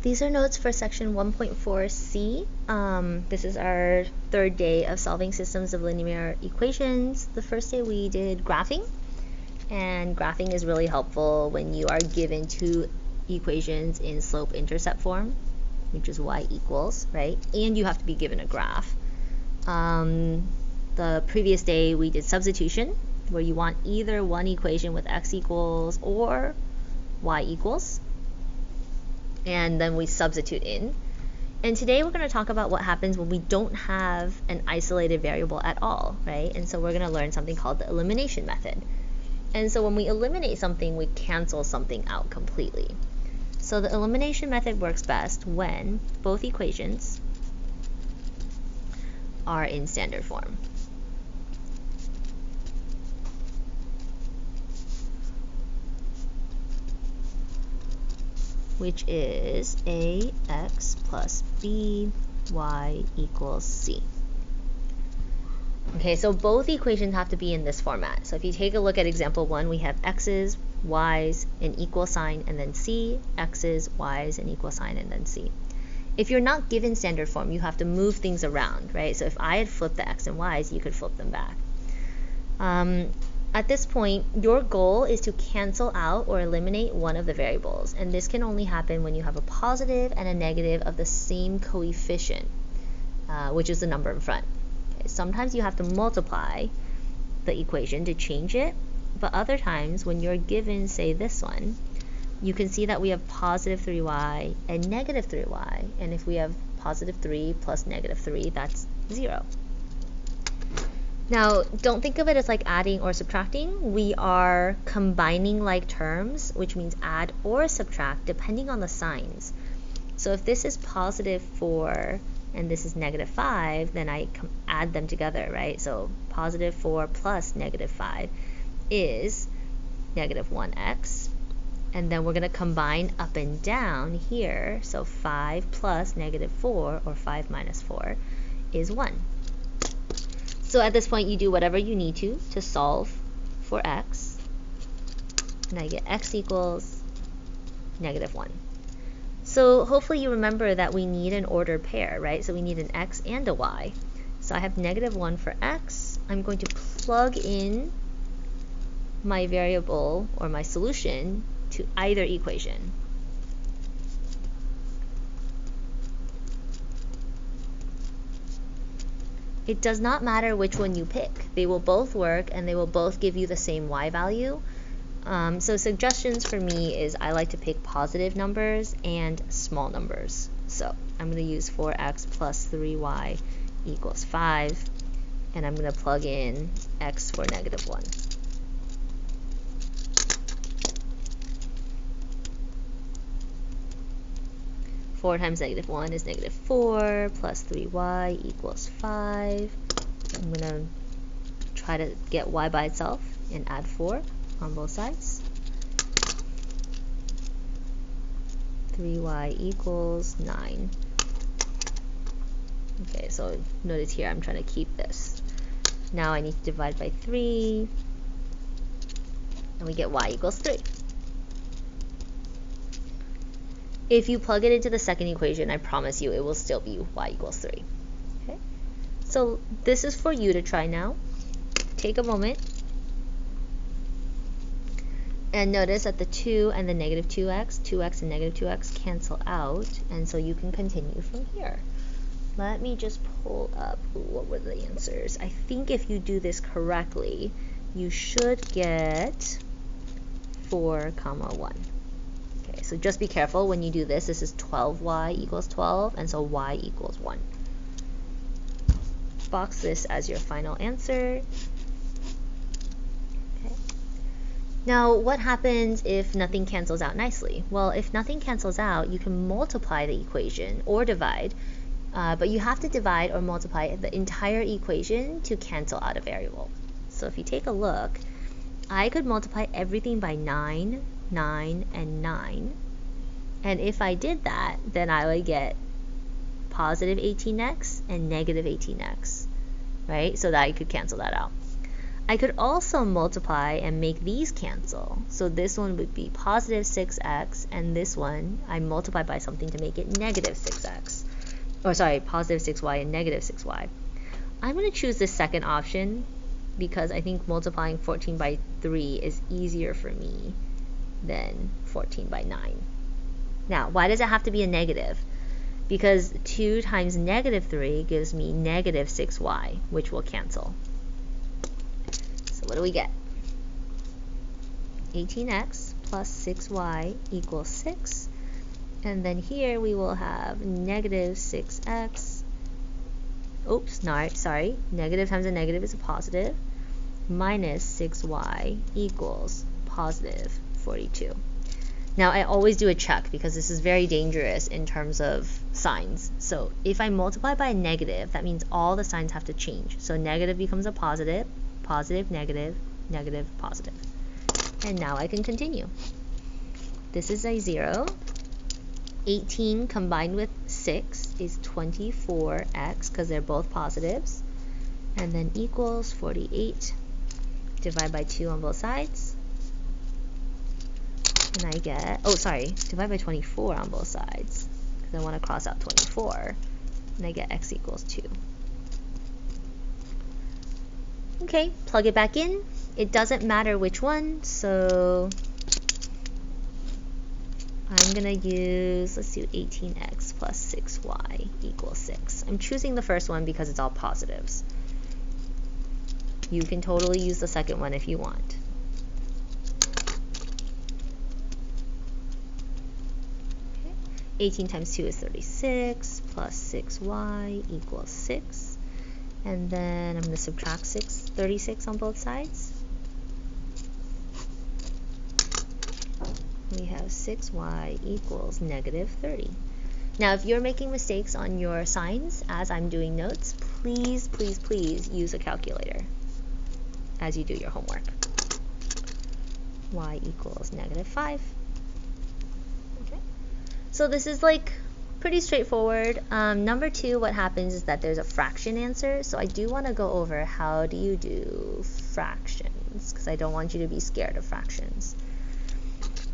These are notes for section 1.4c. This is our third day of solving systems of linear equations. The first day we did graphing, and graphing is really helpful when you are given two equations in slope-intercept form, which is y equals, right? And you have to be given a graph. The previous day we did substitution, where you want either one equation with x equals or y equals, and then we substitute in. And today we're going to talk about what happens when we don't have an isolated variable at all, right? And so we're going to learn something called the elimination method. And so when we eliminate something, we cancel something out completely. So the elimination method works best when both equations are in standard form. Which is ax plus by equals c. Okay, so both equations have to be in this format. So if you take a look at example 1, we have x's, y's, an equal sign, and then c, x's, y's, an equal sign, and then c. If you're not given standard form, you have to move things around, right? So if I had flipped the x and y's, you could flip them back. At this point, your goal is to cancel out or eliminate one of the variables, and this can only happen when you have a positive and a negative of the same coefficient, which is the number in front. Okay, sometimes you have to multiply the equation to change it, but other times when you're given, say, this one, you can see that we have positive 3y and negative 3y, and if we have positive 3 plus negative 3, that's 0. Now, don't think of it as like adding or subtracting. We are combining like terms, which means add or subtract depending on the signs. So if this is positive 4 and this is negative 5, then I add them together, right? So positive 4 plus negative 5 is negative 1x. And then we're going to combine up and down here. So 5 plus negative 4, or 5 minus 4, is 1. So at this point, you do whatever you need to solve for x. And I get x equals negative 1. So hopefully you remember that we need an ordered pair, right? So we need an x and a y. So I have negative 1 for x. I'm going to plug in my variable or my solution to either equation. It does not matter which one you pick. They will both work and they will both give you the same y value. So suggestions for me is I like to pick positive numbers and small numbers. So I'm going to use 4x plus 3y equals 5, and I'm going to plug in x for negative 1. Four times negative 1 is negative 4, plus 3y equals 5. I'm going to try to get y by itself and add 4 on both sides. 3y equals 9. Okay, so notice here I'm trying to keep this. Now I need to divide by 3, and we get y equals 3. If you plug it into the second equation, I promise you it will still be y equals 3. Okay? So this is for you to try now. Take a moment and notice that the 2 and the negative 2x and negative 2x cancel out, and so you can continue from here. Let me just pull up what were the answers. I think if you do this correctly, you should get 4, 1. So just be careful when you do this. This is 12y equals 12, and so y equals 1. Box this as your final answer. Okay. Now, what happens if nothing cancels out nicely? Well, if nothing cancels out, you can multiply the equation or divide, but you have to divide or multiply the entire equation to cancel out a variable. So if you take a look, I could multiply everything by 9, 9, and 9. And if I did that, then I would get positive 18x and negative 18x, right? So that I could cancel that out. I could also multiply and make these cancel. So this one would be positive 6x, and this one I multiply by something to make it negative 6x. Or sorry, positive 6y and negative 6y. I'm going to choose the second option because I think multiplying 14 by 3 is easier for me than 14 by 9. Now, why does it have to be a negative? Because 2 times negative 3 gives me negative 6y, which will cancel. So what do we get? 18x plus 6y equals 6. And then here we will have negative 6x. Oops, no, sorry. Negative times a negative is a positive. Minus 6y equals positive 42. Now I always do a check because this is very dangerous in terms of signs. So if I multiply by a negative, that means all the signs have to change. So negative becomes a positive, positive, negative, negative, positive. And now I can continue. This is a 0. 18 combined with 6 is 24x because they're both positives. And then equals 48. Divide by 2 on both sides. And I get, oh sorry, divide by 24 on both sides because I want to cross out 24. And I get x equals 2. Okay, plug it back in. It doesn't matter which one, so I'm going to use, let's do 18x plus 6y equals 6. I'm choosing the first one because it's all positives. You can totally use the second one if you want. Okay. 18 times 2 is 36, plus 6y equals 6. And then I'm going to subtract 36 on both sides. We have 6y equals negative 30. Now, if you're making mistakes on your signs as I'm doing notes, please, please, please use a calculator as you do your homework. Y equals negative 5. Okay. So this is like pretty straightforward. Number 2, what happens is that there's a fraction answer. So I do want to go over how do you do fractions because I don't want you to be scared of fractions.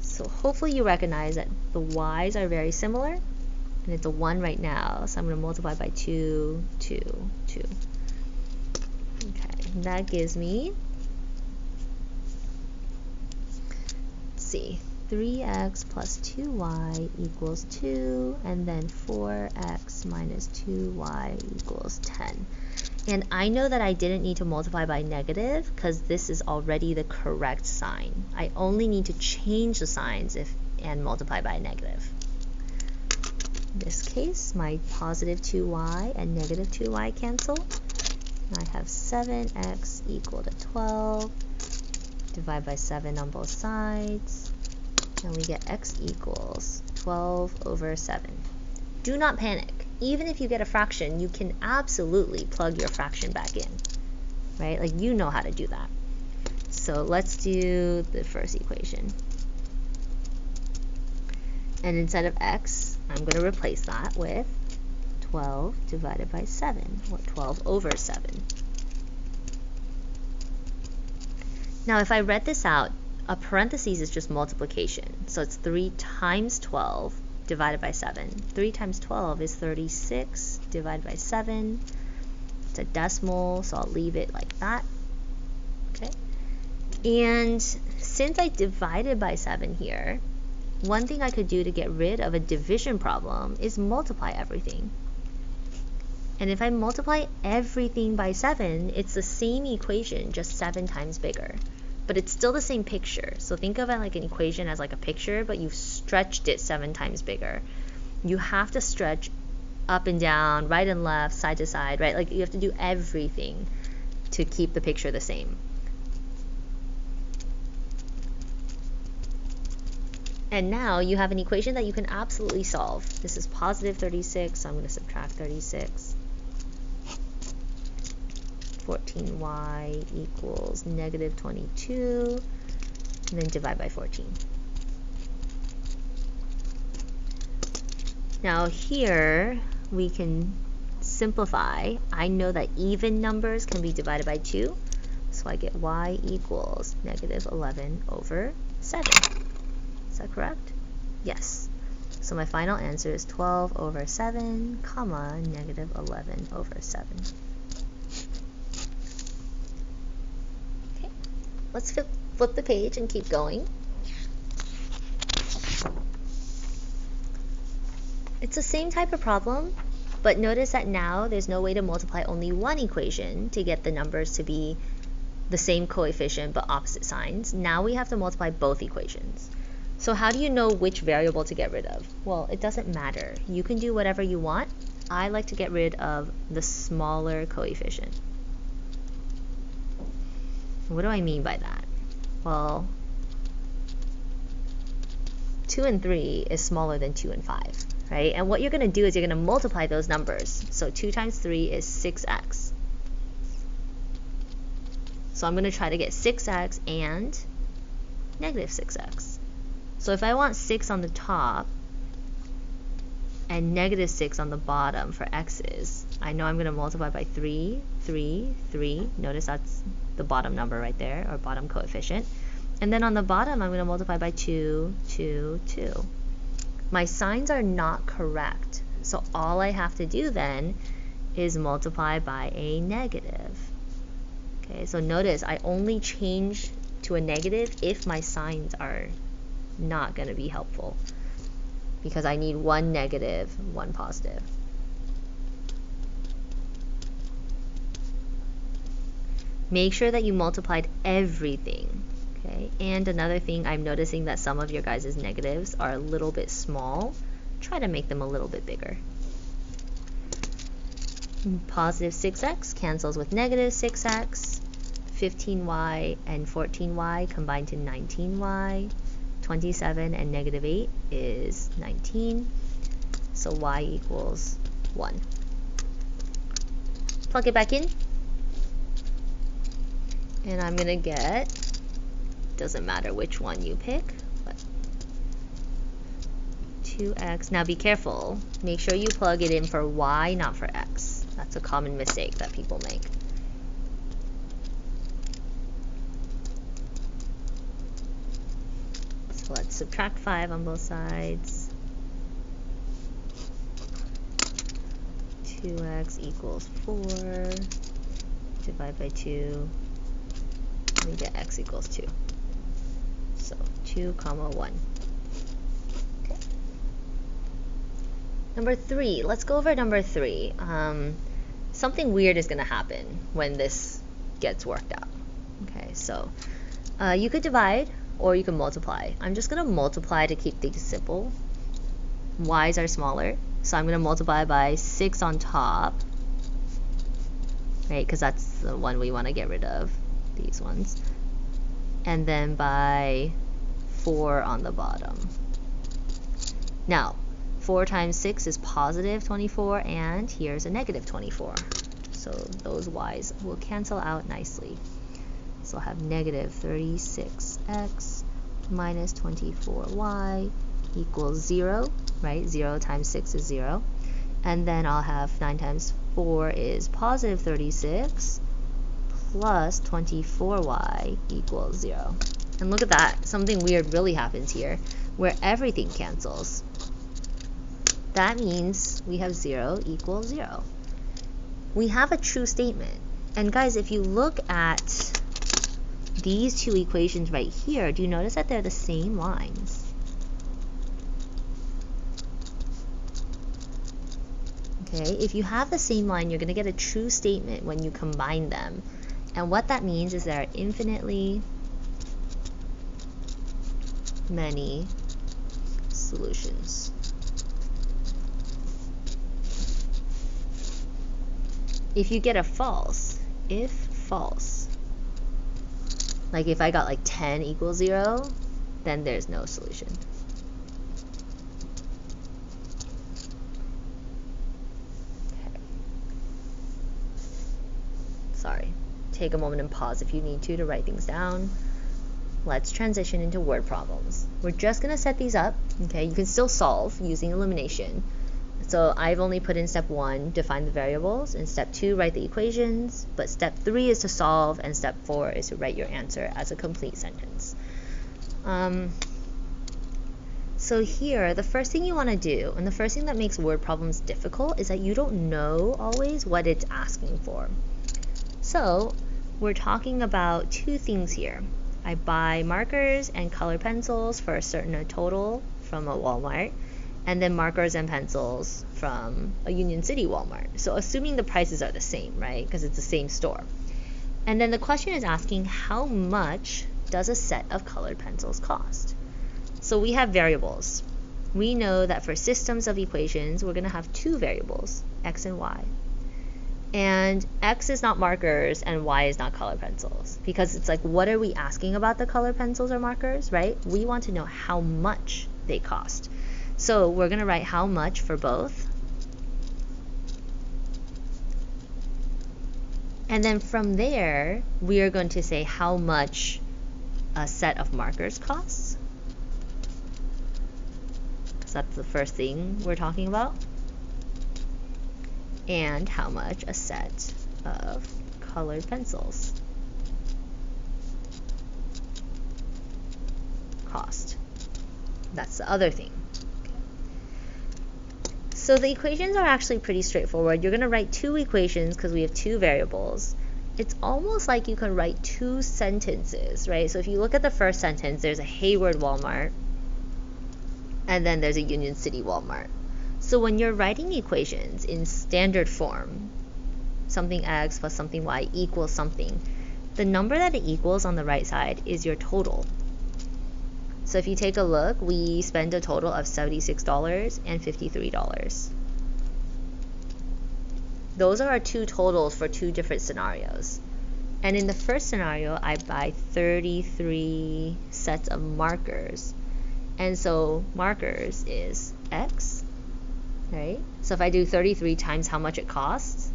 So hopefully you recognize that the y's are very similar, and it's a 1 right now, so I'm going to multiply by 2, 2, 2. Okay, that gives me, let's see, 3x plus 2y equals 2, and then 4x minus 2y equals 10. And I know that I didn't need to multiply by negative because this is already the correct sign. I only need to change the signs and multiply by a negative. In this case, my positive 2y and negative 2y cancel. I have 7x equal to 12. Divide by 7 on both sides. And we get x equals 12 over 7. Do not panic. Even if you get a fraction, you can absolutely plug your fraction back in, right? Like you know how to do that. So let's do the first equation. And instead of x, I'm going to replace that with 12 divided by 7, or 12 over 7. Now if I read this out, a parentheses is just multiplication. So it's 3 times 12 divided by 7. 3 times 12 is 36 divided by 7. It's a decimal, so I'll leave it like that. Okay. And since I divided by 7 here, one thing I could do to get rid of a division problem is multiply everything. And if I multiply everything by 7, it's the same equation, just 7 times bigger. But it's still the same picture. So think of it like an equation as like a picture, but you've stretched it 7 times bigger. You have to stretch up and down, right and left, side to side, right? Like you have to do everything to keep the picture the same. And now you have an equation that you can absolutely solve. This is positive 36, so I'm going to subtract 36. 14y equals negative 22, and then divide by 14. Now here we can simplify. I know that even numbers can be divided by 2, So I get y equals negative 11 over 7. Is that correct? Yes. So my final answer is 12 over 7, comma, negative 11 over 7. Okay, let's flip the page and keep going. It's the same type of problem, but notice that now there's no way to multiply only one equation to get the numbers to be the same coefficient but opposite signs. Now we have to multiply both equations. So how do you know which variable to get rid of? Well, it doesn't matter. You can do whatever you want. I like to get rid of the smaller coefficient. What do I mean by that? Well, 2 and 3 is smaller than 2 and 5, right? And what you're going to do is you're going to multiply those numbers. So 2 times 3 is 6x. So I'm going to try to get 6x and negative 6x. So if I want 6 on the top and negative 6 on the bottom for x's, I know I'm going to multiply by 3, 3, 3. Notice that's the bottom number right there, or bottom coefficient. And then on the bottom, I'm going to multiply by 2, 2, 2. My signs are not correct. So all I have to do then is multiply by a negative. Okay, so notice I only change to a negative if my signs are not going to be helpful, because I need one negative, one positive. Make sure that you multiplied everything. Okay, and another thing, I'm noticing that some of your guys' negatives are a little bit small. Try to make them a little bit bigger. Positive 6x cancels with negative 6x. 15y and 14y combine to 19y. 27 and negative 8 is 19. So y equals 1. Plug it back in. And I'm going to get, doesn't matter which one you pick, but 2x. Now be careful. Make sure you plug it in for y, not for x. That's a common mistake that people make. So let's subtract 5 on both sides. 2x equals 4. Divide by 2. We get x equals 2. So 2 comma 1. Okay. Number 3. Let's go over number 3. Something weird is going to happen when this gets worked out. Okay, so you could divide or you can multiply. I'm just going to multiply to keep things simple. Y's are smaller, so I'm going to multiply by 6 on top, right, because that's the one we want to get rid of, these ones, and then by 4 on the bottom. Now 4 times 6 is positive 24, and here's a negative 24, so those y's will cancel out nicely. So I'll have negative 36x minus 24y equals 0, right? 0 times 6 is 0. And then I'll have 9 times 4 is positive 36 plus 24y equals 0. And look at that. Something weird really happens here where everything cancels. That means we have 0 equals 0. We have a true statement. And guys, if you look at these two equations right here, do you notice that they're the same lines? Okay, if you have the same line, you're going to get a true statement when you combine them. And what that means is there are infinitely many solutions. If you get a false, if false, like if I got like 10 equals 0, then there's no solution. Okay. Sorry. Take a moment and pause if you need to write things down. Let's transition into word problems. We're just going to set these up. Okay, you can still solve using elimination. So I've only put in step 1, define the variables, and step 2, write the equations, but step 3 is to solve, and step 4 is to write your answer as a complete sentence. So here, the first thing you want to do, and the first thing that makes word problems difficult, is that you don't know always what it's asking for. So we're talking about 2 things here. I buy markers and color pencils for a certain total from a Walmart, and then markers and pencils from a Union City Walmart. So assuming the prices are the same, right? Because it's the same store. And then the question is asking, how much does a set of colored pencils cost? So we have variables. We know that for systems of equations, we're going to have 2 variables, x and y. And x is not markers and y is not color pencils, because it's like, what are we asking about the color pencils or markers, right? We want to know how much they cost. So we're going to write how much for both. And then from there, we are going to say how much a set of markers costs. Because that's the first thing we're talking about. And how much a set of colored pencils cost. That's the other thing. So the equations are actually pretty straightforward. You're going to write 2 equations because we have 2 variables. It's almost like you can write 2 sentences, right? So if you look at the first sentence, there's a Hayward Walmart, and then there's a Union City Walmart. So when you're writing equations in standard form, something x plus something y equals something, the number that it equals on the right side is your total. So if you take a look, we spend a total of $76 and $53. Those are our 2 totals for 2 different scenarios. And in the first scenario, I buy 33 sets of markers. And so markers is x, right? So if I do 33 times how much it costs,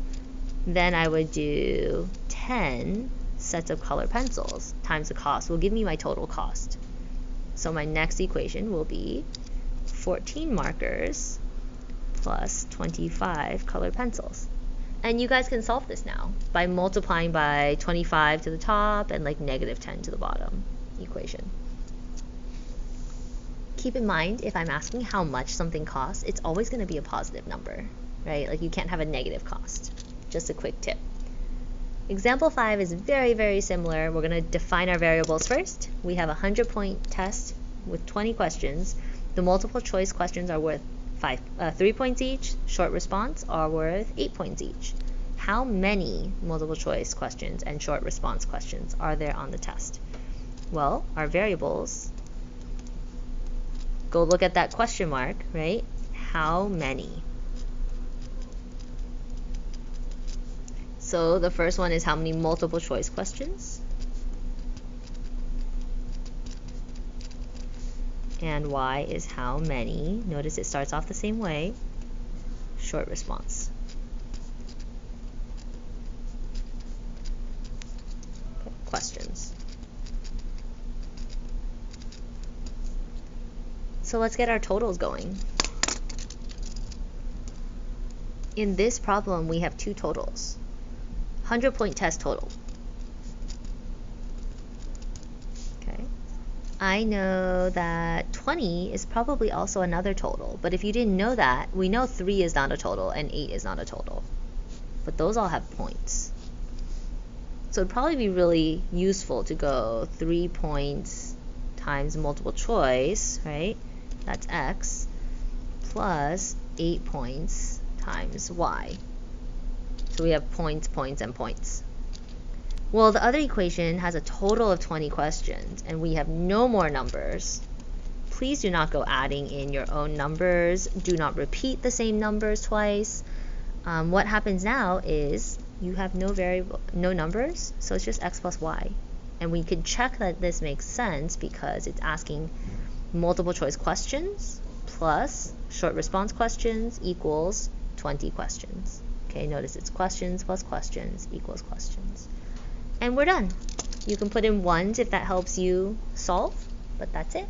then I would do 10 sets of color pencils times the cost will give me my total cost. So my next equation will be 14 markers plus 25 colored pencils. And you guys can solve this now by multiplying by 25 to the top and like -10 to the bottom equation. Keep in mind, if I'm asking how much something costs, it's always going to be a positive number, right? Like you can't have a negative cost. Just a quick tip. Example 5 is very, very similar. We're going to define our variables first. We have a 100-point test with 20 questions. The multiple choice questions are worth 3 points each. Short response are worth 8 points each. How many multiple choice questions and short response questions are there on the test? Well, our variables, go look at that question mark, right? How many? So the first one is how many multiple choice questions. And y is how many, notice it starts off the same way, short response. Okay, questions. So let's get our totals going. In this problem, we have 2 totals. 100-point test total. Okay. I know that 20 is probably also another total, but if you didn't know that, we know 3 is not a total and 8 is not a total. But those all have points. So it'd probably be really useful to go 3 points times multiple choice, right? That's x, plus 8 points times y. So we have points, points, and points. Well, the other equation has a total of 20 questions, and we have no more numbers. Please do not go adding in your own numbers. Do not repeat the same numbers twice. What happens now is you have no numbers, so it's just x plus y. And we can check that this makes sense because it's asking multiple choice questions plus short response questions equals 20 questions. Okay, notice it's questions plus questions equals questions. And we're done. You can put in ones if that helps you solve, but that's it.